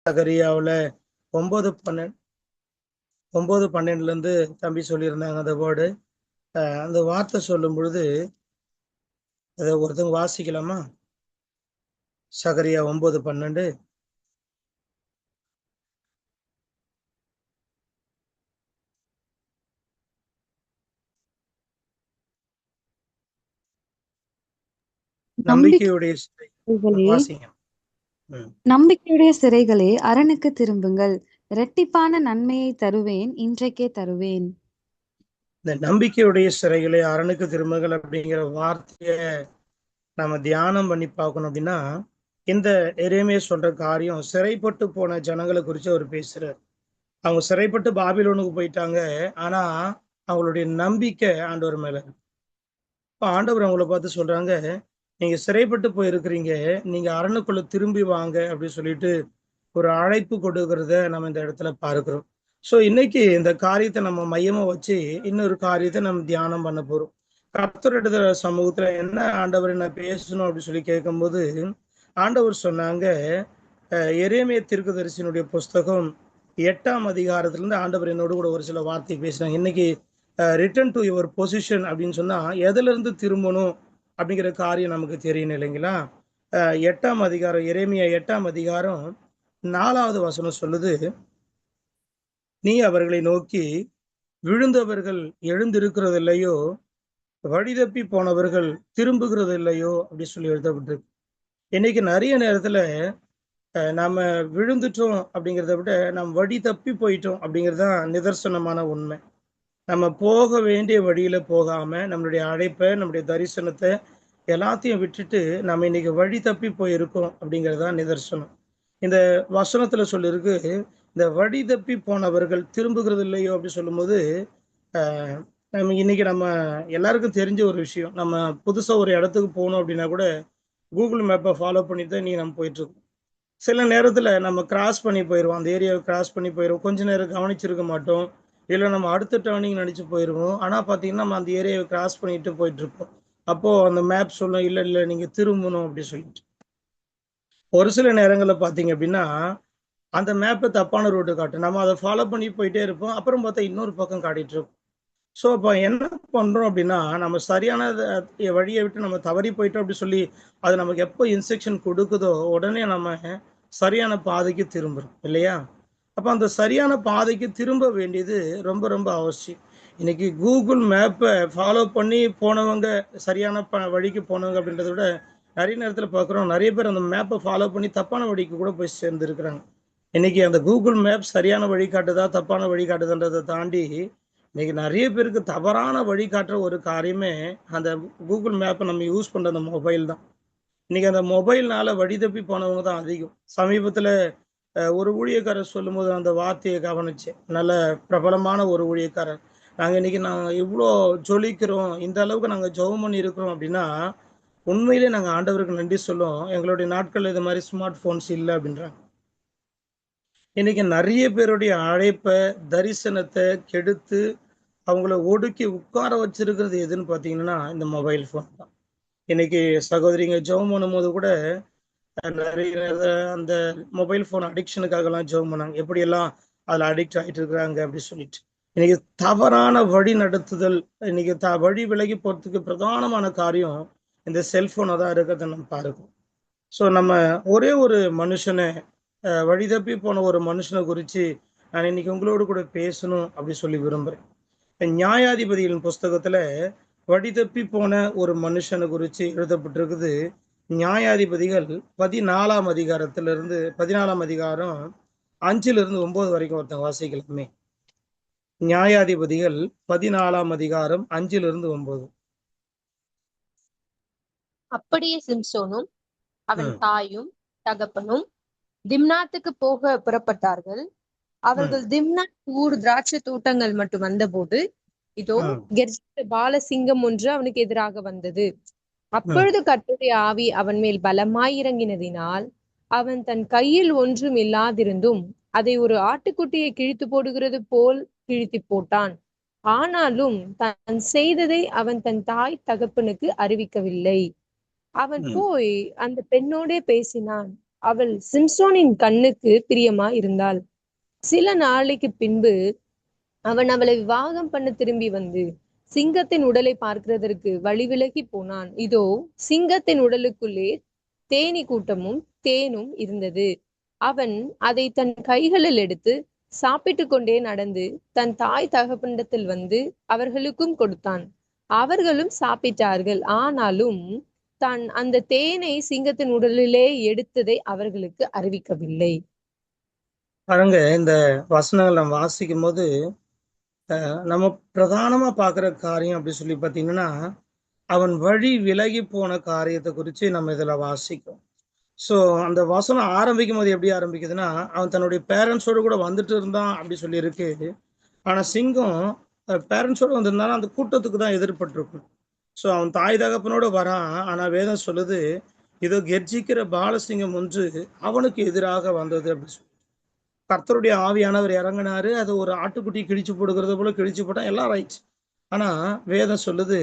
சகரியாவில் 9:12 தம்பி சொல்லியிருந்தாங்க அந்த வேர்டு. அந்த வார்த்தை சொல்லும் பொழுது அதை ஒருத்தங்க வாசிக்கலாமா? சகரியா 9:12. நம்பிக்கையுடைய வாசிங்க. நம்பிக்கையுடைய சிறைகளே அரணுக்கு திரும்புங்கள், இரட்டிப்பான நன்மையை தருவேன், இன்றைக்கே தருவேன். இந்த நம்பிக்கையுடைய சிறைகளே அரணுக்கு திரும்புங்கள் அப்படிங்கிற வார்த்தைய நம்ம தியானம் பண்ணி பார்க்கணும். அப்படின்னா இந்த எரேமியா சொல்ற காரியம் சிறைப்பட்டு போன ஜனங்களை குறித்து அவர் பேசுறார். அவங்க சிறைப்பட்டு பாபிலோனுக்கு போயிட்டாங்க. ஆனா அவங்களுடைய நம்பிக்கை ஆண்டவர் மேல. இப்போ ஆண்டவர் அவங்கள பார்த்து சொல்றாங்க, நீங்க சிறைப்பட்டு போயிருக்கிறீங்க, நீங்க அரணுக்குள்ள திரும்பி வாங்க அப்படின்னு சொல்லிட்டு ஒரு அழைப்பு கொடுக்கறத நம்ம இந்த இடத்துல பார்க்கிறோம். ஸோ இன்னைக்கு இந்த காரியத்தை நம்ம மையமா வச்சு இன்னொரு காரியத்தை நம்ம தியானம் பண்ண போறோம். கர்த்தருடைய சமூகத்துல என்ன ஆண்டவர் என்ன பேசணும் அப்படின்னு சொல்லி கேட்கும்போது ஆண்டவர் சொன்னாங்க, எரேமியா தீர்க்கதரிசியினுடைய புஸ்தகம் 8ஆம் அதிகாரத்திலிருந்து ஆண்டவர் என்னோடு கூட ஒரு சில வார்த்தை பேசினாங்க. இன்னைக்கு ரிட்டர்ன் டு யுவர் பொசிஷன் அப்படின்னு சொன்னா எதுல இருந்து திரும்பணும் அப்படிங்கிற காரியம் நமக்கு தெரியணும் இல்லைங்களா? 8ஆம் அதிகாரம், எரேமியா 8ஆம் அதிகாரம் 4வது வசனம் சொல்லுது, நீ அவர்களை நோக்கி விழுந்தவர்கள் எழுந்திருக்கிறது இல்லையோ, வழிதப்பி போனவர்கள் திரும்புகிறது இல்லையோ அப்படி சொல்லி எழுதப்பட்டிருக்கு. இன்னைக்கு நிறைய நேரத்துல நாம விழுந்துட்டோம் அப்படிங்கிறத விட நம்ம வழி தப்பி போயிட்டோம் அப்படிங்கிறது தான் நிதர்சனமான உண்மை. நம்ம போக வேண்டிய வழியில போகாம நம்மளுடைய அழைப்பை, நம்முடைய தரிசனத்தை எல்லாத்தையும் விட்டுட்டு நம்ம இன்னைக்கு வழி தப்பி போயிருக்கோம் அப்படிங்கிறது தான் நிதர்சனம். இந்த வசனத்துல சொல்லியிருக்கு, இந்த வழி தப்பி போனவர்கள் திரும்புகிறது இல்லையோ அப்படி சொல்லும்போது நம்ம இன்னைக்கு நம்ம எல்லாருக்கும் தெரிஞ்ச ஒரு விஷயம். நம்ம புதுசா ஒரு இடத்துக்கு போகணும் அப்படின்னா கூட கூகுள் மேப்பை ஃபாலோ பண்ணி தான் நீ நம்ம போயிட்டு இருக்கோம். சில நேரத்துல நம்ம கிராஸ் பண்ணி போயிடுவோம், அந்த ஏரியாவை கிராஸ் பண்ணி போயிடுவோம், கொஞ்ச நேரம் கவனிச்சிருக்க மாட்டோம், இல்லை நம்ம அடுத்த டேர்னிங் நினைச்சு போயிடுவோம். ஆனா பாத்தீங்கன்னா நம்ம அந்த ஏரியாவை கிராஸ் பண்ணிட்டு போயிட்டு இருப்போம். அப்போ அந்த மேப் சொல்லும், இல்லை இல்லை நீங்க திரும்பணும் அப்படி சொல்லிட்டு. ஒரு சில நேரங்கள்ல பாத்தீங்க அப்படின்னா அந்த மேப்பை தப்பான ரூட்டு காட்டும், நம்ம அதை ஃபாலோ பண்ணி போயிட்டே இருப்போம், அப்புறம் பார்த்தா இன்னொரு பக்கம் காட்டிட்டு இருக்கும். ஸோ இப்போ என்ன பண்றோம் அப்படின்னா, நம்ம சரியான வழியை விட்டு நம்ம தவறி போயிட்டோம் அப்படி சொல்லி அது நமக்கு எப்போ இன்ஸ்ட்ரக்ஷன் கொடுக்குதோ உடனே நம்ம சரியான பாதைக்கு திரும்புறோம் இல்லையா? அப்போ அந்த சரியான பாதைக்கு திரும்ப வேண்டியது ரொம்ப ரொம்ப அவசியம். இன்னைக்கு கூகுள் மேப்பை ஃபாலோ பண்ணி போனவங்க சரியான வழிக்கு போனவங்க அப்படின்றத விட நிறைய நேரத்தில் பார்க்குறோம், நிறைய பேர் அந்த மேப்பை ஃபாலோ பண்ணி தப்பான வழிக்கு கூட போய் சேர்ந்துருக்குறாங்க. இன்னைக்கு அந்த கூகுள் மேப் சரியான வழிகாட்டுதா தப்பான வழிகாட்டுதுன்றதை தாண்டி இன்னைக்கு நிறைய பேருக்கு தவறான வழிகாட்டுற ஒரு காரியமே அந்த கூகுள் மேப்பை நம்ம யூஸ் பண்ற அந்த மொபைல் தான். இன்னைக்கு அந்த மொபைல்னால வழி தப்பி போனவங்க தான் அதிகம். சமீபத்துல ஒரு ஊழியக்காரர் சொல்லும் போது அந்த வார்த்தையை கவனிச்சேன். நல்ல பிரபலமான ஒரு ஊழியக்காரர், நாங்கள் இவ்வளோ ஜொலிக்கிறோம், இந்த அளவுக்கு நாங்கள் ஜெபம் பண்ணி இருக்கிறோம் அப்படின்னா உண்மையிலே நாங்கள் ஆண்டவருக்கு நன்றி சொல்லுவோம், எங்களுடைய நாட்கள் இது மாதிரி ஸ்மார்ட் போன்ஸ் இல்லை அப்படின்றாங்க. இன்னைக்கு நிறைய பேருடைய அழைப்பை, தரிசனத்தை கெடுத்து அவங்கள ஒடுக்கி உட்கார வச்சிருக்கிறது எதுன்னு பார்த்தீங்கன்னா இந்த மொபைல் ஃபோன் தான். இன்னைக்கு சகோதரிங்க ஜெபம் பண்ணும்போது கூட நிறைய அந்த மொபைல் ஃபோன் அடிக்ஷனுக்காகலாம் ஜெபம் பண்ணாங்க, எப்படியெல்லாம் அதில் அடிக்ட் ஆகிட்டு இருக்கிறாங்க அப்படி சொல்லிட்டு. இன்னைக்கு தவறான வழி நடத்துதல், இன்னைக்கு வழி விலகி போகிறதுக்கு பிரதானமான காரியம் இந்த செல்ஃபோனை தான் இருக்கிறத நம்ம பார்க்கணும். ஸோ நம்ம ஒரே ஒரு மனுஷனை வழி தப்பி போன ஒரு மனுஷனை குறித்து நான் இன்னைக்கு உங்களோடு கூட பேசணும் அப்படி சொல்லி விரும்புகிறேன். நியாயாதிபதிகளின் புஸ்தகத்துல வழி தப்பி போன ஒரு மனுஷனை குறித்து எழுதப்பட்டிருக்குது. நியாயாதிபதிகள் 14ஆம் அதிகாரத்திலிருந்து 14ஆம் அதிகாரம் 5லிருந்து 9 வரைக்கும் ஒருத்தங்க வாசிக்கலாமே. நியாயாதிபதிகள் 14ஆம் அதிகாரம் 5லிருந்து 9. அப்படியே சிம்சோனும் அவன் தாயும் தகப்பனும் திம்னாத்துக்கு போக புறப்பட்டார்கள். அவர்கள் திம்னாத் ஊர் திராட்சை தோட்டங்கள் மட்டும் வந்தபோது இதோ கெர்ச்சித்த பாலசிங்கம் ஒன்று அவனுக்கு எதிராக வந்தது. அப்பொழுது கர்த்தருடைய ஆவி அவன் மேல் பலமாய் இறங்கினதினால் அவன் தன் கையில் ஒன்றும் இல்லாதிருந்தும் அதை ஒரு ஆட்டுக்குட்டியை கிழித்து போடுகிறது போல் கிழித்து போட்டான். ஆனாலும் தான் செய்ததை அவன் தன் தாய் தகப்பனுக்கு அறிவிக்கவில்லை. அவன் போய் அந்த பெண்ணோடே பேசினான். அவள் சிம்சோனின் கண்ணுக்கு பிரியமா இருந்தாள். சில நாளைக்கு பின்பு அவன் அவளை விவாகம் பண்ண திரும்பி வந்து சிங்கத்தின் உடலை பார்க்கிறதற்கு வழி விலகி போனான். இதோ சிங்கத்தின் உடலுக்குள்ளே தேனீ கூட்டமும் தேனும் இருந்தது. அவன் அதை தன் கைகளில் எடுத்து சாப்பிட்டு கொண்டே நடந்து தன் தாய் தகப்பனிடத்தில் வந்து அவர்களுக்கும் கொடுத்தான். அவர்களும் சாப்பிட்டார்கள். ஆனாலும் தான் அந்த தேனை சிங்கத்தின் உடலிலே எடுத்ததை அவர்களுக்கு அறிவிக்கவில்லை. பாருங்க, இந்த வசனங்கள் நம்ம வாசிக்கும் போது நம்ம பிரதானமா பார்க்குற காரியம் அப்படி சொல்லி பார்த்தீங்கன்னா, அவன் வழி விலகி போன காரியத்தை குறித்து நம்ம இதில் வாசிக்கும். ஸோ அந்த வசனம் ஆரம்பிக்கும் போது எப்படி ஆரம்பிக்குதுன்னா, அவன் தன்னுடைய பேரண்ட்ஸோடு கூட வந்துட்டு இருந்தான் அப்படி சொல்லியிருக்கு. ஆனால் சிங்கம் பேரண்ட்ஸோடு வந்திருந்தாலும் அந்த கூட்டத்துக்கு தான் எதிர்பட்டிருக்கும். ஸோ அவன் தாய் தகப்பனோடு வரான். ஆனால் வேதம் சொல்லுது, இதோ கெர்ஜிக்கிற பாலசிங்கம் ஒன்று அவனுக்கு எதிராக வந்தது அப்படி சொல்லி. கர்த்தருடைய ஆவியானவர் இறங்கினாரு. அது ஒரு ஆட்டுக்குட்டி கிழிச்சு போடுகிறது போல கிழிச்சு போட்டான், எல்லாம் ரைட். ஆனா வேதம் சொல்லுது,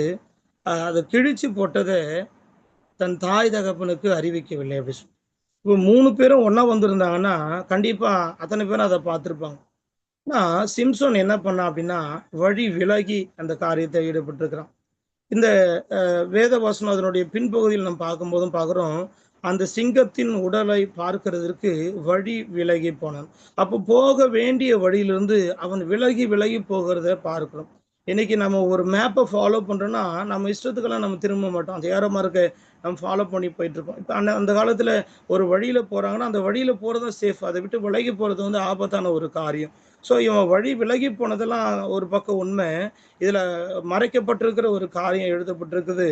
அதை கிழிச்சு போட்டதை தன் தாய் தகப்பனுக்கு அறிவிக்கவில்லை அப்படி சொல்லி. இப்போ 3 பேரும் ஒன்னா வந்திருந்தாங்கன்னா கண்டிப்பா அத்தனை பேரும் அதை பார்த்துருப்பாங்க. ஆனா சிம்சோன் என்ன பண்ணா அப்படின்னா, வழி விலகி அந்த காரியத்தை ஈடுபட்டிருக்கிறான். இந்த வேத வசனம் அதனுடைய பின்பகுதியில் நம்ம பார்க்கும்போதும் பார்க்குறோம், அந்த சிங்கத்தின் உடலை பார்க்கிறதுக்கு வழி விலகி போனான். அப்போ போக வேண்டிய வழியிலிருந்து அவன் விலகி விலகி போகிறத பார்க்கிறோம். இன்னைக்கு நம்ம ஒரு மேப்பை ஃபாலோ பண்றோம்னா நம்ம இஷ்டத்துக்கெல்லாம் நம்ம திரும்ப மாட்டோம். அந்த ஏரோ மார்க்கை நம்ம ஃபாலோ பண்ணி போயிட்டு இருக்கோம். இப்போ அந்த காலத்துல ஒரு வழியில போறாங்கன்னா அந்த வழியில போறதும் சேஃப். அதை விட்டு விலகி போறது வந்து ஆபத்தான ஒரு காரியம். ஸோ இவன் வழி விலகி போனதெல்லாம் ஒரு பக்கம் உண்மை. இதுல மறைக்கப்பட்டிருக்கிற ஒரு காரியம் எழுதப்பட்டிருக்குது.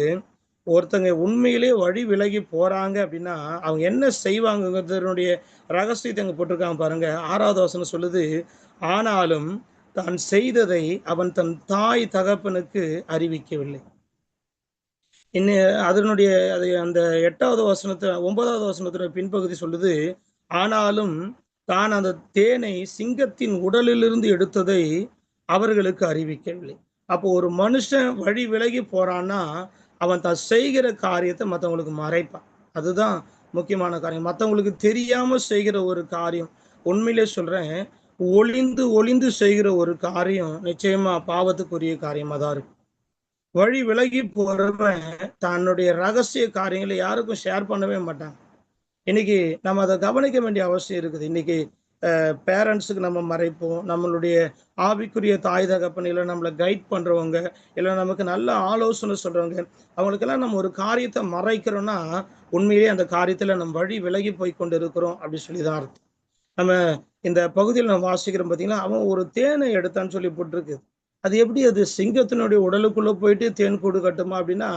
ஒருத்தங்க உண்மையிலே வழி விலகி போறாங்க அப்படின்னா அவங்க என்ன செய்வாங்கிறதுடைய ரகசியத்தை அங்க போட்டிருக்காங்க பாருங்க. 6வது வசனம் சொல்லுது, ஆனாலும் தான் செய்ததை அவன் தன் தாய் தகப்பனுக்கு அறிவிக்கவில்லை. இன்னும் அதனுடைய அந்த 8வது வசனத்தை 9வது வசனத்துல பின்பகுதி சொல்லுது, ஆனாலும் தான் அந்த தேனை சிங்கத்தின் உடலிலிருந்து எடுத்ததை அவர்களுக்கு அறிவிக்கவில்லை. அப்போ ஒரு மனுஷன் வழி விலகி போறான்னா அவன் தான் செய்கிற காரியத்தை மற்றவங்களுக்கு மறைப்பான். அதுதான் முக்கியமான காரியம். மற்றவங்களுக்கு தெரியாம செய்கிற ஒரு காரியம், உண்மையிலே சொல்றேன், ஒளிந்து ஒளிந்து செய்கிற ஒரு காரியம் நிச்சயமா பாவத்துக்குரிய காரியமா தான் இருக்கு. வழி விலகி போறவன் தன்னுடைய ரகசிய காரியங்களை யாருக்கும் ஷேர் பண்ணவே மாட்டாங்க. இன்னைக்கு நம்ம அதை கவனிக்க வேண்டிய அவசியம் இருக்குது. இன்னைக்கு பேரண்ட்ஸுக்கு நம்ம மறைப்போம், நம்மளுடைய ஆவிக்குரிய தாய் தகப்பன் இல்லை நம்மளை கைட் பண்றவங்க இல்லை நமக்கு நல்ல ஆலோசனை சொல்றவங்க அவங்களுக்கெல்லாம் நம்ம ஒரு காரியத்தை மறைக்கிறோம்னா உண்மையிலேயே அந்த காரியத்துல நம்ம வழி விலகி போய் கொண்டு இருக்கிறோம் அப்படி சொல்லிதான் அர்த்தம். நம்ம இந்த பகுதியில் நம்ம வாசிக்கிறோம் பார்த்தீங்கன்னா, அவன் ஒரு தேனை எடுத்தான்னு சொல்லி போட்டிருக்கு. அது எப்படி அது சிங்கத்தினுடைய உடலுக்குள்ள போயிட்டு தேன் கூடு கட்டுமா அப்படின்னா,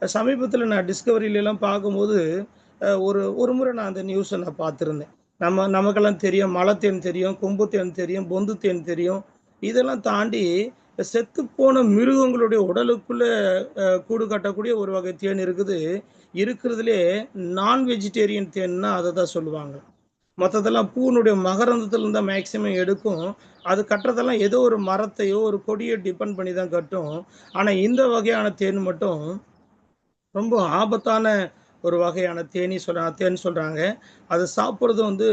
சமீபத்தில் நான் டிஸ்கவரியில எல்லாம் பார்க்கும்போது ஒரு முறை நான் அந்த நியூஸை நான் பார்த்துருந்தேன். நமக்கெல்லாம் தெரியும், மலைத்தேன் தெரியும், கொம்பு தேன் தெரியும், பொந்து தேன் தெரியும். இதெல்லாம் தாண்டி செத்து போன மிருகங்களுடைய உடலுக்குள்ள கூடு கட்டக்கூடிய ஒரு வகை தேன் இருக்குது. இருக்கிறதுலே நான் வெஜிடேரியன் தேன்னா அதை தான் சொல்லுவாங்க. மற்றதெல்லாம் பூனுடைய மகரந்தத்துல தான் மேக்சிமம் எடுக்கும். அது கட்டுறதெல்லாம் ஏதோ ஒரு மரத்தையோ ஒரு கொடியோ டிபெண்ட் பண்ணி தான் கட்டும். ஆனா இந்த வகையான தேன் மட்டும் ரொம்ப ஆபத்தான ஒரு வகையான தேன் சொல்றாங்க. அது சாப்பிட்றது வந்து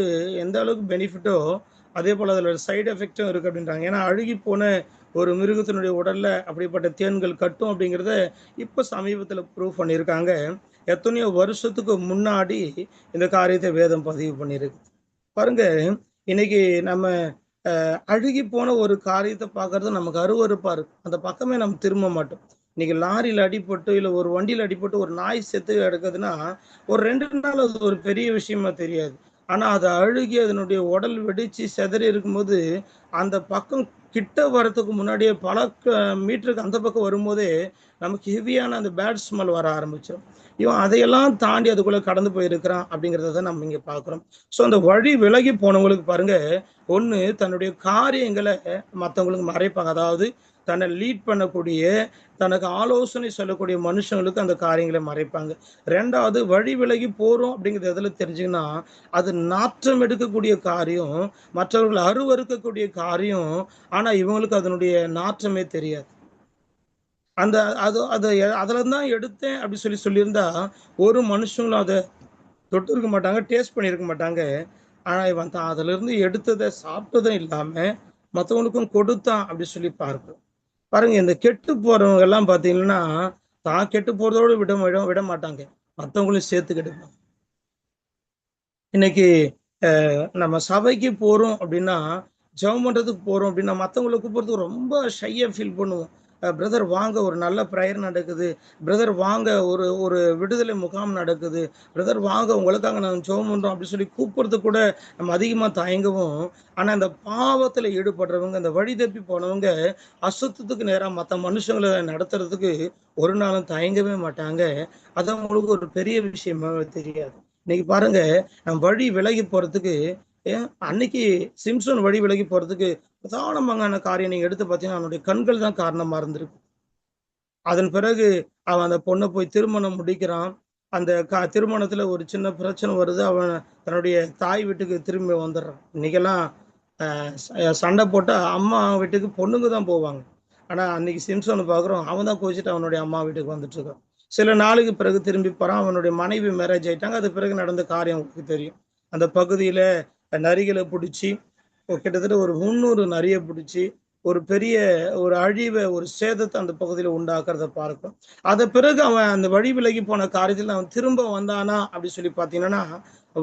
எந்த அளவுக்கு பெனிஃபிட்டோ அதே போல் அதில் சைடு எஃபெக்டும் இருக்குது அப்படின்றாங்க. ஏன்னா அழுகி போன ஒரு மிருகத்தினுடைய உடல்ல அப்படிப்பட்ட தேன்கள் கட்டும் அப்படிங்கிறத இப்போ சமீபத்தில் ப்ரூவ் பண்ணியிருக்காங்க. எத்தனையோ வருஷத்துக்கு முன்னாடி இந்த காரியத்தை வேதம் பதிவு பண்ணியிருக்கு. பாருங்க, இன்னைக்கு நம்ம அழுகி போன ஒரு காரியத்தை பார்க்கறது நமக்கு அருவருப்பா இருக்கு. அந்த பக்கமே நம்ம திரும்ப மாட்டோம். இன்னைக்கு லாரியில் அடிபட்டு இல்லை ஒரு வண்டியில் அடிபட்டு ஒரு நாய் செத்து கிடக்குதுன்னா ஒரு 2 நாள் அது ஒரு பெரிய விஷயமா தெரியாது. ஆனா அது அழுகி அதனுடைய உடல் வெடிச்சு செதறி இருக்கும்போது அந்த பக்கம் கிட்ட வரத்துக்கு முன்னாடியே பல மீட்டருக்கு அந்த பக்கம் வரும்போதே நமக்கு ஹெவியான அந்த பேட் ஸ்மெல் வர ஆரம்பிச்சிடும். இவன் அதையெல்லாம் தாண்டி அதுக்குள்ள கடந்து போயிருக்கிறான் அப்படிங்கிறத நம்ம இங்க பாக்குறோம். ஸோ அந்த வழி விலகி போனவங்களுக்கு பாருங்க, ஒண்ணு தன்னுடைய காரியங்களை மற்றவங்களுக்கு மறைப்பாங்க. அதாவது தன்னை லீட் பண்ணக்கூடிய தனக்கு ஆலோசனை சொல்லக்கூடிய மனுஷங்களுக்கு அந்த காரியங்களை மறைப்பாங்க. 2வது வழி விலகி போறோம் அப்படிங்கிறது எதுல தெரிஞ்சுங்கன்னா, அது நாற்றம் எடுக்கக்கூடிய காரியம், மற்றவர்கள் அருவறுக்கக்கூடிய காரியம். ஆனா இவங்களுக்கு அதனுடைய நாற்றமே தெரியாது. அதுல தான் எடுத்தேன் அப்படி சொல்லியிருந்தா ஒரு மனுஷங்களும் அதை தொட்டு இருக்க மாட்டாங்க, டேஸ்ட் பண்ணியிருக்க மாட்டாங்க. ஆனா இவன் தான் அதுல இருந்து எடுத்ததை சாப்பிட்டதும் இல்லாம மற்றவங்களுக்கும் கொடுத்தான் அப்படி சொல்லி பார்க்கிறோம். பாருங்க, இந்த கெட்டு போறவங்க எல்லாம் பாத்தீங்கன்னா தான் கெட்டு போறதோடு விட மாட்டாங்க, மற்றவங்களையும் சேர்த்து கெடுப்பாங்க. இன்னைக்கு நம்ம சபைக்கு போறோம் அப்படின்னா, ஜெபம் பண்றதுக்கு போறோம் அப்படின்னா, மற்றவங்களுக்கு கூப்பிடுறதுக்கு ரொம்ப ஷையா ஃபீல் பண்ணுவோம். பிரதர் வாங்க, ஒரு நல்ல ப்ரேயர் நடக்குது, பிரதர் வாங்க, ஒரு ஒரு விடுதலை முகாம் நடக்குது, பிரதர் வாங்க, உங்களுக்காக நாங்கள் ஜெபம் பண்றோம் அப்படி சொல்லி கூப்பிடுறதுக்கு கூட நம்ம அதிகமா தயங்கவும். ஆனா இந்த பாவத்துல ஈடுபடுறவங்க, இந்த வழி தப்பி போனவங்க, அசுத்தத்துக்கு நேரம் மற்ற மனுஷங்களை நடத்துறதுக்கு ஒரு நாளும் தயங்கவே மாட்டாங்க. அது அவங்களுக்கு ஒரு பெரிய விஷயமா தெரியாது. இன்னைக்கு பாருங்க, நம்ம வழி விலகி போறதுக்கு அன்னைக்கு சிம்சன் வழி விலகி போறதுக்கு பிரதானமான காரியம் நீங்க எடுத்து பார்த்தீங்கன்னா அவனுடைய கண்கள் தான் காரணமா இருந்திருக்கு. அதன் பிறகு அவன் அந்த பொண்ணை போய் திருமணம் முடிக்கிறான். அந்த திருமணத்துல ஒரு சின்ன பிரச்சனை வருது. அவன் தன்னுடைய தாய் வீட்டுக்கு திரும்பி வந்துடுறான். இன்னைக்கெல்லாம் சண்டை போட்டா அம்மா வீட்டுக்கு பொண்ணுங்க தான் போவாங்க. ஆனா அன்னைக்கு சிம்சனை பாக்குறோம், அவன் தான் கோச்சிட்டு அவனுடைய அம்மா வீட்டுக்கு வந்துட்டு இருக்கான். சில நாளுக்கு பிறகு திரும்பி போறான். அவனுடைய மனைவி மேரேஜ் ஆயிட்டாங்க. அது பிறகு நடந்த காரியம் உங்களுக்கு தெரியும். அந்த பகுதியில நரிகளை பிடிச்சி கிட்டத்தட்ட ஒரு 300 நரியை பிடிச்சி ஒரு பெரிய ஒரு அழிவை, ஒரு சேதத்தை அந்த பகுதியில உண்டாக்குறத பார்க்கும். அத பிறகு அவன் அந்த வழி விலகி போன காரியத்தில் அவன் திரும்ப வந்தானா அப்படி சொல்லி பார்த்தீங்கன்னா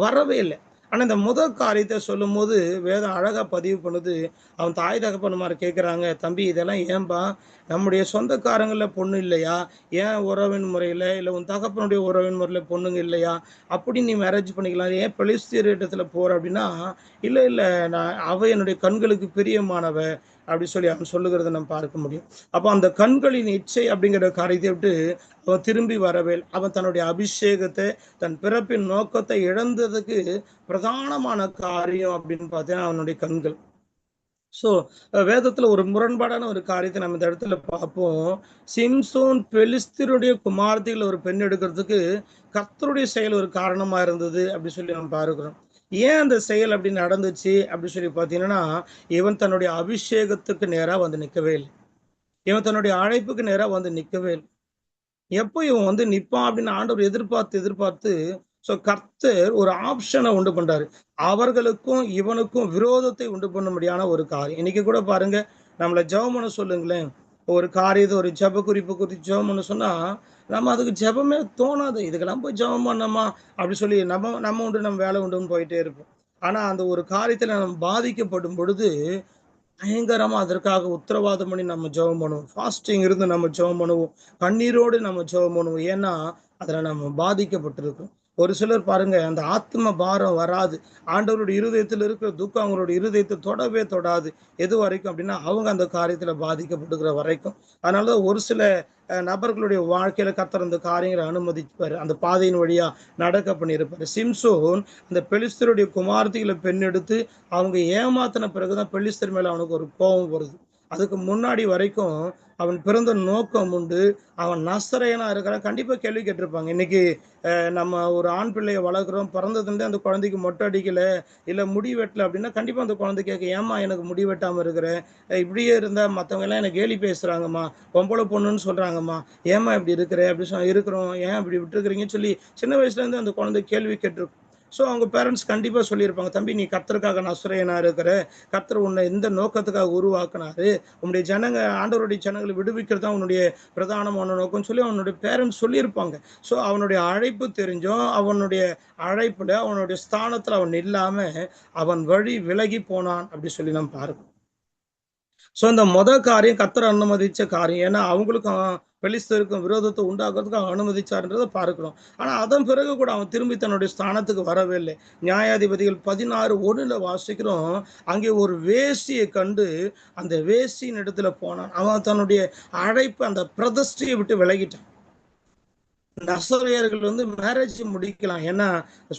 வரவே இல்லை. ஆனா இந்த முதல் காரியத்தை சொல்லும் போது வேதம் அழகா பதிவு பண்ணுது. அவன் தாய் தகப்பனுமார் கேட்கிறாங்க, தம்பி இதெல்லாம் ஏன்பா, நம்முடைய சொந்தக்காரங்கள பொண்ணு இல்லையா, ஏன் உறவின் முறையில இல்ல உன் தகப்பனுடைய உறவின் முறையில பொண்ணுங்க இல்லையா, அப்படி நீ மேரேஜ் பண்ணிக்கலாம், ஏன் பெலிஸ்தியர் இடத்துல போற அப்படின்னா, இல்ல இல்ல நான் அவ என்னுடைய கண்களுக்கு பிரியமானவ அப்படி சொல்லி அவன் சொல்லுகிறத நம்ம பார்க்க முடியும். அப்போ அந்த கண்களின் இச்சை அப்படிங்கிற காரியத்தை விட்டு அவன் திரும்பி வரவே, அவன் தன்னுடைய அபிஷேகத்தை, தன் பிறப்பின் நோக்கத்தை இழந்ததுக்கு பிரதானமான காரியம் அப்படின்னு பார்த்தீங்கன்னா அவனுடைய கண்கள். சோ வேதத்துல ஒரு முரண்பாடான ஒரு காரியத்தை நம்ம இந்த இடத்துல பார்ப்போம். சிம்சோன் பெலிஸ்தருடைய குமார்த்திகள் ஒரு பெண் எடுக்கிறதுக்கு கர்த்தருடைய செயல் ஒரு காரணமா இருந்தது அப்படி சொல்லி நம்ம பார்க்கிறோம். ஏன் அந்த செயல் அப்படி நடந்துச்சு அப்படி சொல்லி பார்த்தீங்கன்னா, இவன் தன்னுடைய அபிஷேகத்துக்கு நேரா வந்து நிற்கவே இல்லை. இவன் தன்னுடைய அழைப்புக்கு நேரா வந்து நிற்கவே இல்லை. எப்போ இவன் வந்து நிற்பான் அப்படின்னு ஆண்டவர் எதிர்பார்த்து கர்த்தர் ஒரு ஆப்ஷனை உண்டு பண்றாரு. அவர்களுக்கும் இவனுக்கும் விரோதத்தை உண்டு பண்ணும்படியான ஒரு காரியம். இன்னைக்கு கூட பாருங்க, நம்மள ஜெபம் பண்ண சொல்லுங்களேன், ஒரு காரியத்தை ஒரு ஜெப குறிப்பு குறித்து ஜெபம் பண்ண சொன்னா நம்ம அதுக்கு ஜெபமே தோணாது. இதுக்கெல்லாம் போய் ஜெபம் பண்ணோமா அப்படி சொல்லி நம்ம உண்டு, நம்ம வேலை உண்டுன்னு போயிட்டே இருப்போம். ஆனா அந்த ஒரு காரியத்துல நம்ம பாதிக்கப்படும் பொழுது பயங்கரமா அதற்காக உத்தரவாதம் பண்ணி நம்ம ஜெபம் பண்ணுவோம். ஃபாஸ்டிங் இருந்து நம்ம ஜெபம் பண்ணுவோம். கண்ணீரோடு நம்ம ஜெபம் பண்ணுவோம். ஏன்னா அதுல நம்ம பாதிக்கப்பட்டிருக்கோம். ஒரு சிலர் பாருங்க, அந்த ஆத்ம பாரம் வராது. ஆண்டவருடைய இருதயத்தில் இருக்கிற துக்கம் அவங்களுடைய இருதயத்தை தொடவே தொடாது. எது வரைக்கும் அப்படின்னா அவங்க அந்த காரியத்துல பாதிக்கப்பட்டுக்கிற வரைக்கும். அதனாலதான் ஒரு சில நபர்களுடைய வாழ்க்கையில கர்த்தர் அந்த காரியங்களை அனுமதிப்பாரு. அந்த பாதையின் வழியா நடக்க பண்ணியிருப்பாரு. சிம்சோன் அந்த பெலிஸ்தருடைய குமார்த்திகளை பெண் எடுத்து அவங்க ஏமாத்தின பிறகுதான் பெலிஸ்தர் மேல அவனுக்கு ஒரு கோபம் வருது. அதுக்கு முன்னாடி வரைக்கும் அவன் பிறந்த நோக்கம் உண்டு. அவன் நசரேயனா இருக்கிறான். கண்டிப்பா கேள்வி கேட்டிருப்பாங்க. இன்னைக்கு நம்ம ஒரு ஆண் பிள்ளையை வளர்க்குறோம், பிறந்ததுலேருந்து அந்த குழந்தைக்கு மொட்டை அடிக்கல, இல்லை முடி வெட்டல அப்படின்னா கண்டிப்பா அந்த குழந்தை கேட்க, ஏமா எனக்கு முடி வெட்டாம இருக்கிற, இப்படியே இருந்தா மற்றவங்க எல்லாம் எனக்கு கேலி பேசுறாங்கம்மா, பொம்பளை பொண்ணுன்னு சொல்றாங்கம்மா, ஏமா இப்படி இருக்கிற அப்படி இருக்கிறோம், ஏன் இப்படி விட்டுருக்கிறீங்கன்னு சொல்லி சின்ன வயசுல இருந்து அந்த குழந்தை கேள்வி கேட்டிருக்கும். ஸோ அவங்க பேரண்ட்ஸ் கண்டிப்பா சொல்லியிருப்பாங்க, தம்பி நீ கர்த்தருக்காக நசரேயனா இருக்கிற, கர்த்தர் உன்னை இந்த நோக்கத்துக்காக உருவாக்குனாரு, உன்னுடைய ஜனங்க ஆண்டவருடைய ஜனங்களை விடுவிக்கிறது தான் உன்னுடைய பிரதானமான நோக்கம்னு சொல்லி அவனுடைய பேரண்ட்ஸ் சொல்லியிருப்பாங்க. ஸோ அவனுடைய அழைப்பு தெரிஞ்சும் அவனுடைய அழைப்புல அவனுடைய ஸ்தானத்துல அவன் இல்லாம அவன் வழி விலகி போனான் அப்படி சொல்லி நம்ம பார்க்கணும். ஸோ இந்த காரியம் கர்த்தர் அனுமதிச்ச காரியம். ஏன்னா அவங்களுக்கும் பெலிஸ்தருக்கும் விரோதத்தை உண்டாக்குறதுக்கு அவன் அனுமதிச்சார்ன்றதை பார்க்கிறோம். ஆனா அதன் பிறகு கூட அவன் திரும்பி தன்னுடைய ஸ்தானத்துக்கு வரவே இல்லை. நியாயாதிபதிகள் 16:1 வாசிக்கிறோம், அங்கே ஒரு வேசியை கண்டு அந்த வேசியின் இடத்துல போனான். அவன் தன்னுடைய அழைப்பு அந்த பிரதிஷ்டையை விட்டு விலகிட்டான். நசரேயர்கள் வந்து மேரேஜ் முடிக்கலாம். ஏன்னா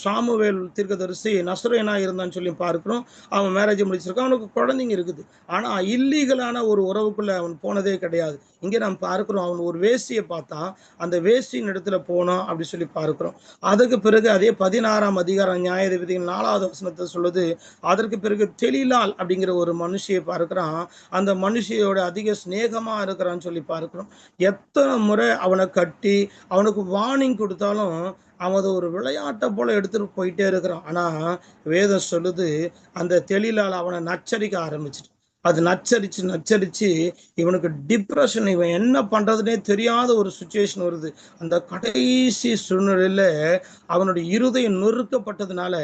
சாமுவேல் தீர்க்கதரிசி நசரேயனா இருந்தான்னு சொல்லி பார்க்கிறோம். அவன் மேரேஜ் முடிச்சிருக்கான், அவனுக்கு குழந்தைங்க இருக்குது. ஆனா இல்லீகலான ஒரு உறவுக்குள்ள அவன் போனதே கிடையாது. இங்கே நாம் பார்க்கிறோம், அவன் ஒரு வேசியை பார்த்தான், அந்த வேசியின் இடத்துல போனான் அப்படி சொல்லி பார்க்கிறோம். அதுக்கு பிறகு அதே 16ஆம் அதிகாரம் நியாயாதிபதிகள் 4வது வசனத்தை சொல்லுது, அதற்கு பிறகு தெலிலால் அப்படிங்கிற ஒரு மனுஷியை பார்க்கிறான். அந்த மனுஷியோட அதிக சிநேகமா இருக்கிறான்னு சொல்லி பார்க்கிறோம். எத்தனை முறை அவனை கட்டி அவனுக்கு வார்னிங் கொடுத்தாலும் அவன் அதை ஒரு விளையாட்டை போல எடுத்துட்டு போயிட்டே இருக்கிறான். ஆனா வேதம் சொல்லுது, அந்த தெளிலால் அவனை நச்சரிக்க ஆரம்பிச்சிட்டு, அது நச்சரிச்சு நச்சரிச்சு இவனுக்கு டிப்ரெஷன், இவன் என்ன பண்றதுனே தெரியாத ஒரு சுச்சுவேஷன் வருது. அந்த கடைசி சூழ்நிலையில அவனுடைய இருதயம் நொறுக்கப்பட்டதுனால,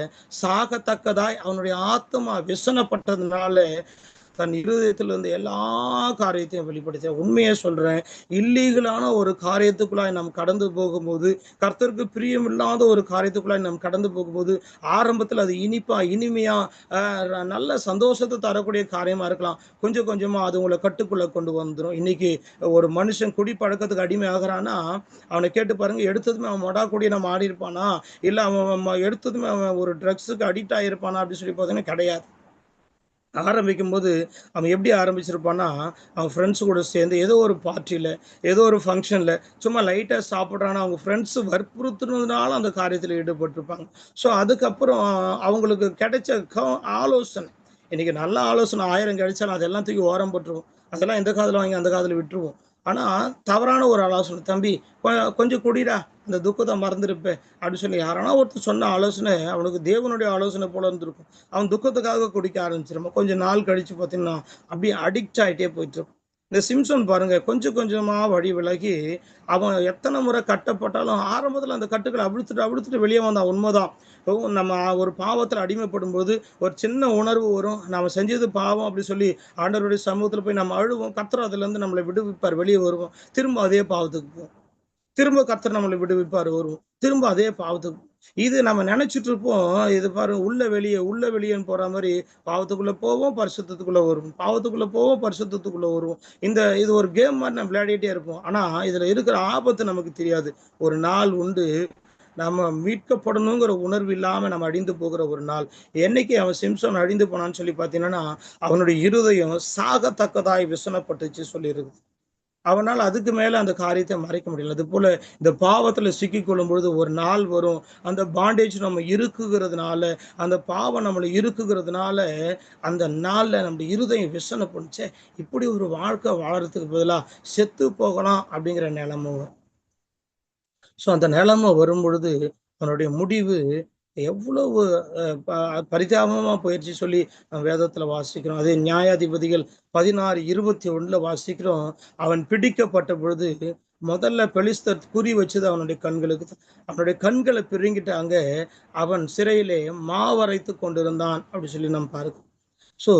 சாகத்தக்கதாய் அவனுடைய ஆத்மா விசனப்பட்டதுனால தன் இருதயத்துல இருந்து எல்லா காரியத்தையும் வெளிப்படுத்த. உண்மையை சொல்றேன், இல்லீகலான ஒரு காரியத்துக்குள்ளாய் நாம் கடந்து போகும்போது, கர்த்தருக்கு பிரியமில்லாத ஒரு காரியத்துக்குள்ளாய் நாம் கடந்து போகும்போது, ஆரம்பத்துல அது இனிப்பா இனிமையா நல்ல சந்தோஷத்தை தரக்கூடிய காரியமா இருக்கலாம். கொஞ்சம் கொஞ்சமா அது உங்களை கட்டுக்குள்ள கொண்டு வந்துடும். இன்னைக்கு ஒரு மனுஷன் குடி பழக்கத்துக்கு அடிமை ஆகிறான்னா, அவனை கேட்டு பாருங்க, எடுத்ததுமே அவன் மொடா கூடிய நம்ம ஆடி இருப்பானா, இல்ல அவன் எடுத்ததுமே அவன் ஒரு ட்ரக்ஸுக்கு அடிக்ட் ஆகிருப்பானா அப்படின்னு சொல்லி பார்த்தீங்கன்னா கிடையாது. ஆரம்பிக்கும் போது அவன் எப்படி ஆரம்பிச்சிருப்பான்னா, அவன் ஃப்ரெண்ட்ஸ் கூட சேர்ந்து ஏதோ ஒரு பார்ட்டியில், ஏதோ ஒரு ஃபங்க்ஷனில் சும்மா லைட்டாக சாப்பிட்றான்னா, அவங்க ஃப்ரெண்ட்ஸு வற்புறுத்துனதுனால அந்த காரியத்தில் ஈடுபட்டிருப்பாங்க. ஸோ அதுக்கப்புறம் அவங்களுக்கு கிடைச்ச ஆலோசனை, இன்னைக்கு நல்ல ஆலோசனை 1000 கிடைச்சாலும் அதெல்லாம் தூக்கி ஓரம் போட்டுருவோம். அதெல்லாம் எந்த காதில் வாங்கி அந்த காதில் விட்டுருவோம். ஆனால் தவறான ஒரு ஆலோசனை, தம்பி கொஞ்சம் குடிடா, இந்த துக்கத்தை மறந்துருப்பேன் அப்படின்னு சொல்லி யாரானா ஒருத்தர் சொன்ன ஆலோசனை அவனுக்கு தேவனுடைய ஆலோசனை போல இருந்திருக்கும். அவன் துக்கத்துக்காக குடிக்க ஆரம்பிச்சிருப்பான். கொஞ்சம் நாள் கழிச்சு பார்த்தீங்கன்னா அப்படியே அடிக்ட் ஆகிட்டே போயிட்டு இருக்கும். இந்த சிம்சன் பாருங்க, கொஞ்சம் கொஞ்சமா வழி விலகி அவன் எத்தனை முறை கட்டப்பட்டாலும் ஆரம்பத்தில் அந்த கட்டுக்களை அவிழ்த்துட்டு வெளியே வந்தான். உண்மைதான், நம்ம ஒரு பாவத்தில் அடிமைப்படும் போது ஒரு சின்ன உணர்வு வரும், நம்ம செஞ்சது பாவம் அப்படி சொல்லி ஆண்டவருடைய சமூகத்தில் போய் நம்ம அழுவோம். கர்த்தர் அதுல இருந்து நம்மளை விடுவிப்பார், வெளியே வருவோம். திரும்ப அதே பாவத்துக்கு போவோம். திரும்ப கர்த்தர் நம்மளை விடுவிப்பார், வருவோம். திரும்ப அதே பாவத்துக்கு. இது நம்ம நினைச்சிட்டு இருப்போம், இது பாருங்க, உள்ள வெளியேன்னு போற மாதிரி பாவத்துக்குள்ள போவோம், பரிசுத்தத்துக்குள்ள வருவோம், பாவத்துக்குள்ள போவோம், பரிசுத்தத்துக்குள்ள வருவோம். இது ஒரு கேம் மாதிரி நம்ம விளையாடிட்டே இருப்போம். ஆனா இதுல இருக்கிற ஆபத்து நமக்கு தெரியாது. ஒரு நாள் உண்டு, நம்ம மீட்கப்படணுங்கிற உணர்வு இல்லாம நம்ம அழிந்து போகிற ஒரு நாள். என்னைக்கு அவன் சிம்சன் அழிந்து போனான்னு சொல்லி பார்த்தீங்கன்னா, அவனுடைய இருதயம் சாகத்தக்கதாய் விசனப்பட்டுச்சு சொல்லியிருக்கு. அவனால் அதுக்கு மேல அந்த காரியத்தை மறைக்க முடியல. அது போல இந்த பாவத்துல சிக்கிக் கொள்ளும் பொழுது ஒரு நாள் வரும், அந்த பாண்டேஜ் நம்ம இருக்குகிறதுனால, அந்த பாவம் நம்மளை இருக்குகிறதுனால, அந்த நாள்ல நம்ம இருதயம் விசனை பண்ணுச்சே, இப்படி ஒரு வாழ்க்கை வாழறதுக்கு பதிலா செத்து போகலாம் அப்படிங்கிற நிலைமை வரும். ஸோ அந்த நிலைமை வரும் பொழுது அவனுடைய முடிவு எவ்வளவு பரிதாபமா போயிடுச்சு சொல்லி வேதத்துல வாசிக்கிறோம். அதே நியாயாதிபதிகள் 16:21 வாசிக்கிறோம். அவன் பிடிக்கப்பட்ட பொழுது முதல்ல பெலிஸ்தர் குறி வச்சது அவனுடைய கண்களுக்கு. அவனுடைய கண்களை பிரிங்கிட்டாங்க. அவன் சிறையிலே மாவரைத்து கொண்டிருந்தான் அப்படி சொல்லி நம்ம பார்க்கிறோம். ஸோ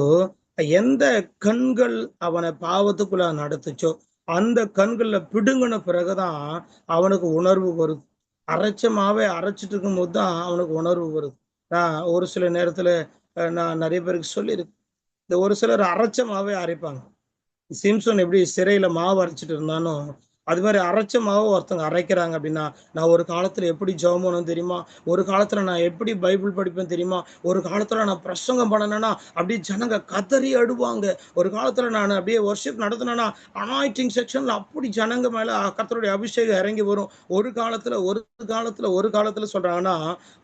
எந்த கண்கள் அவனை பாவத்துக்குள்ள நடத்துச்சோ அந்த கண்கள்ல பிடுங்கின பிறகுதான் அவனுக்கு உணர்வு வருது. அரைச்சமாவே அரைச்சிட்டு இருக்கும் போது தான் அவனுக்கு உணர்வு வருது. நான் ஒரு சில நேரத்துல நான் நிறைய பேருக்கு சொல்லியிருக்கேன், இந்த ஒரு சிலர் அரைச்சமாவே அரைப்பாங்க. சிம்சன் எப்படி சிறையில மாவு அரைச்சிட்டு இருந்தானோ அது மாதிரி அரைச்ச மாவு ஒருத்தவங்க அரைக்கிறாங்க அப்படின்னா, நான் ஒரு காலத்துல எப்படி ஜெபம் பண்ணணும் தெரியுமா, ஒரு காலத்துல நான் எப்படி பைபிள் படிப்பேன் தெரியுமா, ஒரு காலத்துல நான் பிரசங்கம் பண்ணனா அப்படி ஜனங்க கதறி அழுவாங்க, ஒரு காலத்துல நான் அப்படியே வர்ஷிப் நடத்தினா அனாயிட்டிங் செக்ஷன்ல அப்படி ஜனங்க மேல கர்த்தருடைய அபிஷேகம் இறங்கி வரும். ஒரு காலத்துல சொல்றாங்கன்னா,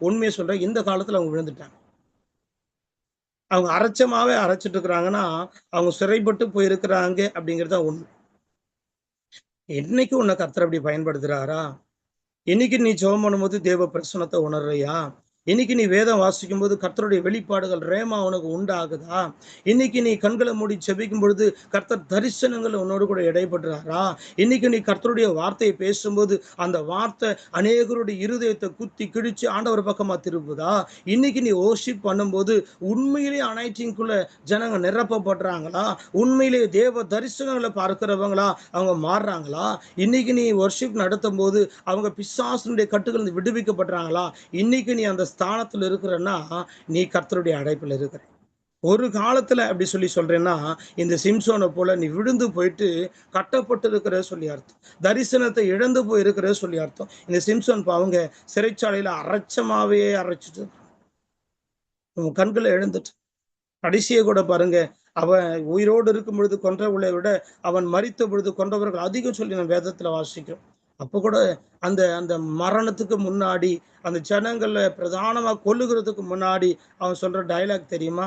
உண்மையை சொல்றேன், இந்த காலத்துல அவங்க விழுந்துட்டாங்க. அவங்க அரைச்சமாவே அரைச்சிட்டு இருக்கிறாங்கன்னா அவங்க சிறைப்பட்டு போயிருக்கிறாங்க அப்படிங்கிறத உண்மை. என்னைக்கு உன்னை கர்த்தர் அப்படி பயன்படுத்துறாரா? இன்னைக்கு நீ ஜெபம் பண்ணும்போது தேவ பிரசன்னத்தை உணர்றியா? இன்னைக்கு நீ வேதம் வாசிக்கும் போது கர்த்தருடைய வெளிப்பாடுகள் ரேமா உனக்கு உண்டாகுதா? இன்னைக்கு நீ கண்களை மூடி செபிக்கும் பொழுது கர்த்தர் தரிசனங்கள் உன்னோடு கூட இடைப்படுறாரா? இன்னைக்கு நீ கர்த்தருடைய வார்த்தையை பேசும்போது அந்த வார்த்தை அநேகருடைய இருதயத்தை குத்தி கிழிச்சு ஆண்டவர் பக்கமா திருப்புதா? இன்னைக்கு நீ வர்ஷிப் பண்ணும்போது உண்மையிலேயே அனைட்டிங்குள்ள ஜனங்க நிரப்பப்படுறாங்களா? உண்மையிலேயே தேவ தரிசனங்களை பார்க்கிறவங்களா அவங்க மாறுறாங்களா? இன்னைக்கு நீ வர்ஷிப் நடத்தும் போது அவங்க பிசாசனுடைய கட்டுகள் விடுவிக்கப்படுறாங்களா? இன்னைக்கு நீ அந்த ஸ்தானத்துல இருக்கிறன்னா நீ கர்த்தருடைய அழைப்புல இருக்கிற. ஒரு காலத்துல அப்படி சொல்றேன்னா, இந்த சிம்சோனை போல நீ விழுந்து போயிட்டு கட்டப்பட்டு இருக்கிற சொல்லி அர்த்தம். தரிசனத்தை இழந்து போய் இருக்கிற சொல்லி அர்த்தம். இந்த சிம்சோன் அவங்க சிறைச்சாலையில அரைச்சமாவே அரைச்சிட்டு கண்களை இழந்துட்டு கடைசியை கூட பாருங்க, அவன் உயிரோடு இருக்கும் பொழுது கொன்றவர்களை விட அவன் மரித்த பொழுது கொன்றவர்கள் அதிகம் சொல்லி நம்ம வேதத்துல வாசிக்கிறோம். அப்போ கூட அந்த அந்த மரணத்துக்கு முன்னாடி அந்த ஜனங்களை பிரதானமா கொல்லுகிறதுக்கு முன்னாடி அவன் சொல்ற டயலாக் தெரியுமா?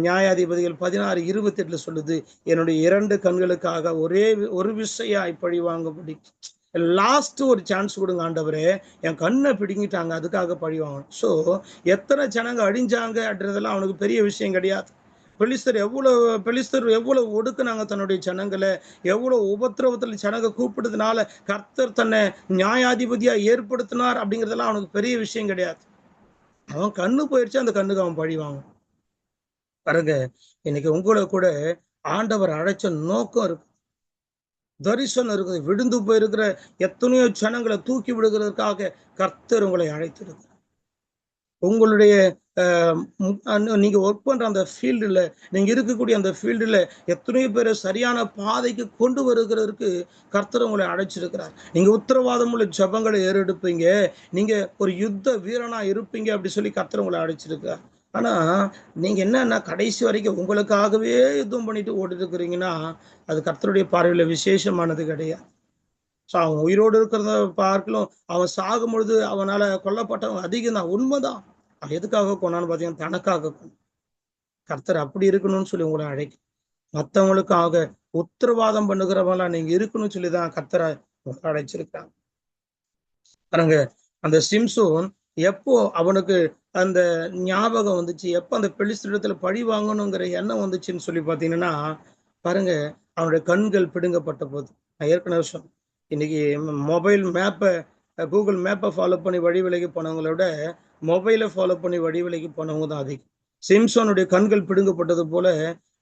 நியாயாதிபதிகள் 16:28 சொல்லுது, என்னுடைய 2 கண்களுக்காக ஒரே ஒரு விசையாய் பழி வாங்கப்படி லாஸ்ட் ஒரு சான்ஸ் கொடுங்க ஆண்டவரே, என் கண்ணை பிடுங்கிட்டாங்க, அதுக்காக பழிவாங்க. ஸோ எத்தனை ஜனங்க அழிஞ்சாங்க அப்படின்றதெல்லாம் அவனுக்கு பெரிய விஷயம் கிடையாது. பெலிஸ்தர் எவ்வளவு ஒடுக்குனாங்க தன்னுடைய ஜனங்களை, எவ்வளவு உபத்திரவத்தில் ஜனங்க கூப்பிட்டதுனால கர்த்தர் தன்னை நியாயாதிபதியா ஏற்படுத்தினார் அப்படிங்கிறதெல்லாம் அவனுக்கு பெரிய விஷயம் கிடையாது. அவன் கண்ணு போயிடுச்சு, அந்த கண்ணுக்கு அவன் பழிவாங்க. பாருங்க, இன்னைக்கு உங்களை கூட ஆண்டவர் அழைச்ச நோக்கம் இருக்கு, தரிசனம் இருக்குது. விழுந்து போயிருக்கிற எத்தனையோ ஜனங்களை தூக்கி விடுகிறதுக்காக கர்த்தர் உங்களை அழைத்திருக்கிறார். உங்களுடைய நீங்க ஒர்க் பண்ற அந்த ஃபீல்டுல, நீங்க இருக்கக்கூடிய அந்த ஃபீல்டுல எத்தனையோ பேரை சரியான பாதைக்கு கொண்டு வருகிறதுக்கு கர்த்தர் உங்களை அழைச்சிருக்கிறார். நீங்க உத்தரவாதம் உள்ள ஜபங்களை ஏறெடுப்பீங்க, நீங்க ஒரு யுத்த வீரனா இருப்பீங்க அப்படி சொல்லி கர்த்தர் உங்களை அழைச்சிருக்கிறார். ஆனா நீங்க என்னன்னா கடைசி வரைக்கும் உங்களுக்காகவே யுத்தம் பண்ணிட்டு ஓடிட்டு இருக்கிறீங்கன்னா அது கர்த்தருடைய பார்வையில விசேஷமானது கிடையாது. ஸோ அவன் உயிரோடு இருக்கிறத பார்க்கலும் அவன் சாகும் பொழுது அவனால கொல்லப்பட்டவன் அதிகம் தான், உண்மைதான். அவன் எதுக்காக கொண்டான்னு பார்த்தீங்கன்னா தனக்காக கொண்டான். கர்த்தர் அப்படி இருக்கணும்னு சொல்லி உங்களை அழைக்க, மற்றவங்களுக்காக உத்தரவாதம் பண்ணுகிறவங்களா நீங்க இருக்கணும்னு சொல்லிதான் கர்த்தரை அழைச்சிருக்காங்க. பாருங்க, அந்த சிம்சோன் எப்போ அவனுக்கு அந்த ஞாபகம் வந்துச்சு, எப்போ அந்த பெலிஸ்தரிடத்துல பழி வாங்கணுங்கிற எண்ணம் வந்துச்சுன்னு சொல்லி பார்த்தீங்கன்னா, பாருங்க, அவனுடைய கண்கள் பிடுங்கப்பட்ட போது. நான் ஏற்கனவே சொன்னேன், இன்னைக்கு மொபைல் மேப்பை, கூகுள் மேப்பை ஃபாலோ பண்ணி வழி விலகி போனவங்கள விட மொபைலை ஃபாலோ பண்ணி வழி விலகி போனவங்க தான் அதிகம். சிம்சோனுடைய கண்கள் பிடுங்கப்பட்டது போல